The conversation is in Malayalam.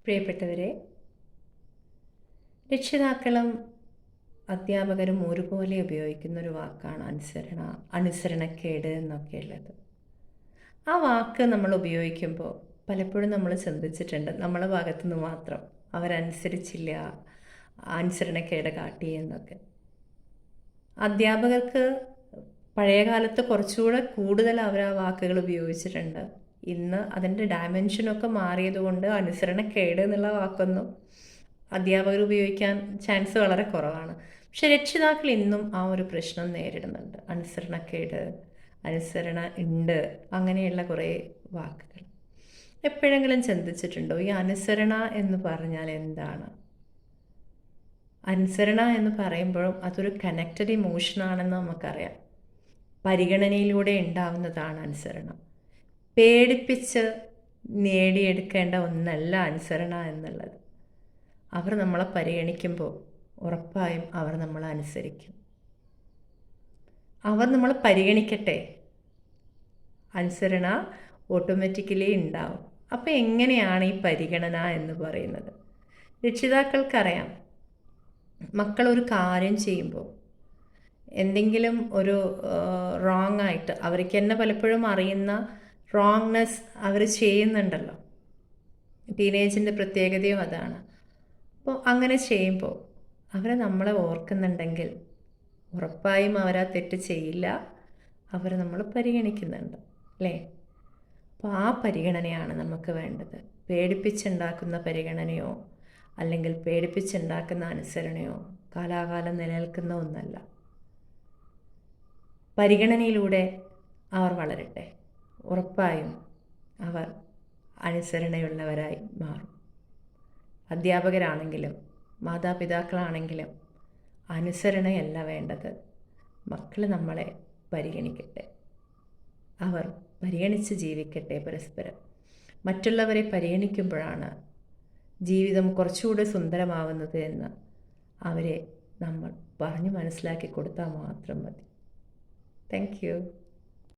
പ്രിയപ്പെട്ടവരെ, രക്ഷിതാക്കളും അധ്യാപകരും ഒരുപോലെ ഉപയോഗിക്കുന്ന ഒരു വാക്കാണ് അനുസരണക്കേട് എന്നൊക്കെയുള്ളത്. ആ വാക്ക് നമ്മൾ ഉപയോഗിക്കുമ്പോൾ പലപ്പോഴും നമ്മൾ ചിന്തിച്ചിട്ടുണ്ട്, നമ്മളെ ഭാഗത്തു നിന്ന് മാത്രം അവരനുസരിച്ചില്ല, അനുസരണക്കേട് കാട്ടി എന്നൊക്കെ. അധ്യാപകർക്ക് പഴയ കാലത്ത് കുറച്ചുകൂടെ കൂടുതൽ അവർ ആ വാക്കുകൾ ഉപയോഗിച്ചിട്ടുണ്ട്. ഇന്ന് അതിൻ്റെ ഡയമെൻഷനൊക്കെ മാറിയതുകൊണ്ട് അനുസരണക്കേട് എന്നുള്ള വാക്കൊന്നും അധ്യാപകർ ഉപയോഗിക്കാൻ ചാൻസ് വളരെ കുറവാണ്. പക്ഷെ രക്ഷിതാക്കൾ ഇന്നും ആ ഒരു പ്രശ്നം നേരിടുന്നുണ്ട്. അനുസരണക്കേട്, അനുസരണ ഉണ്ട്, അങ്ങനെയുള്ള കുറേ വാക്കുകൾ. എപ്പോഴെങ്കിലും ചിന്തിച്ചിട്ടുണ്ടോ ഈ അനുസരണ എന്ന് പറഞ്ഞാൽ എന്താണ്? അനുസരണ എന്ന് പറയുമ്പോഴും അതൊരു കണക്റ്റഡ് ഇമോഷനാണെന്ന് നമുക്കറിയാം. പരിഗണനയിലൂടെ ഉണ്ടാവുന്നതാണ് അനുസരണം. പേടിപ്പിച്ച് നേടിയെടുക്കേണ്ട ഒന്നല്ല അനുസരണ എന്നുള്ളത്. അവർ നമ്മളെ പരിഗണിക്കുമ്പോൾ ഉറപ്പായും അവർ നമ്മളെ അനുസരിക്കും. അവർ നമ്മളെ പരിഗണിക്കട്ടെ, അനുസരണ ഓട്ടോമാറ്റിക്കലി ഉണ്ടാവും. അപ്പോൾ എങ്ങനെയാണ് ഈ പരിഗണന എന്ന് പറയുന്നത്? രക്ഷിതാക്കൾക്കറിയാം, മക്കളൊരു കാര്യം ചെയ്യുമ്പോൾ എന്തെങ്കിലും ഒരു റോങ് ആയിട്ട് അവർക്ക് തന്നെ പലപ്പോഴും അറിയുന്ന റോങ്നെസ് അവർ ചെയ്യുന്നുണ്ടല്ലോ. ടീനേജിൻ്റെ പ്രത്യേകതയും അതാണ്. അപ്പോൾ അങ്ങനെ ചെയ്യുമ്പോൾ അവരെ നമ്മളെ ഓർക്കുന്നുണ്ടെങ്കിൽ ഉറപ്പായും അവരാ തെറ്റ് ചെയ്യില്ല, അവർ നമ്മൾ പരിഗണിക്കുന്നുണ്ട്, അല്ലേ? അപ്പോൾ ആ പരിഗണനയാണ് നമുക്ക് വേണ്ടത്. പേടിപ്പിച്ചുണ്ടാക്കുന്ന പരിഗണനയോ അല്ലെങ്കിൽ പേടിപ്പിച്ചുണ്ടാക്കുന്ന അനുസരണയോ കാലാകാലം നിലനിൽക്കുന്ന ഒന്നല്ല. പരിഗണനയിലൂടെ അവർ വളരട്ടെ, ഉറപ്പായും അവർ അനുസരണയുള്ളവരായി മാറും. അധ്യാപകരാണെങ്കിലും മാതാപിതാക്കളാണെങ്കിലും അനുസരണയല്ല വേണ്ടത്. മക്കൾ നമ്മളെ പരിഗണിക്കട്ടെ, അവർ പരിഗണിച്ച് ജീവിക്കട്ടെ പരസ്പരം. മറ്റുള്ളവരെ പരിഗണിക്കുമ്പോഴാണ് ജീവിതം കുറച്ചുകൂടെ സുന്ദരമാവുന്നത് എന്ന് അവരെ നമ്മൾ പറഞ്ഞു മനസ്സിലാക്കി കൊടുത്താൽ മാത്രം മതി. Thank you.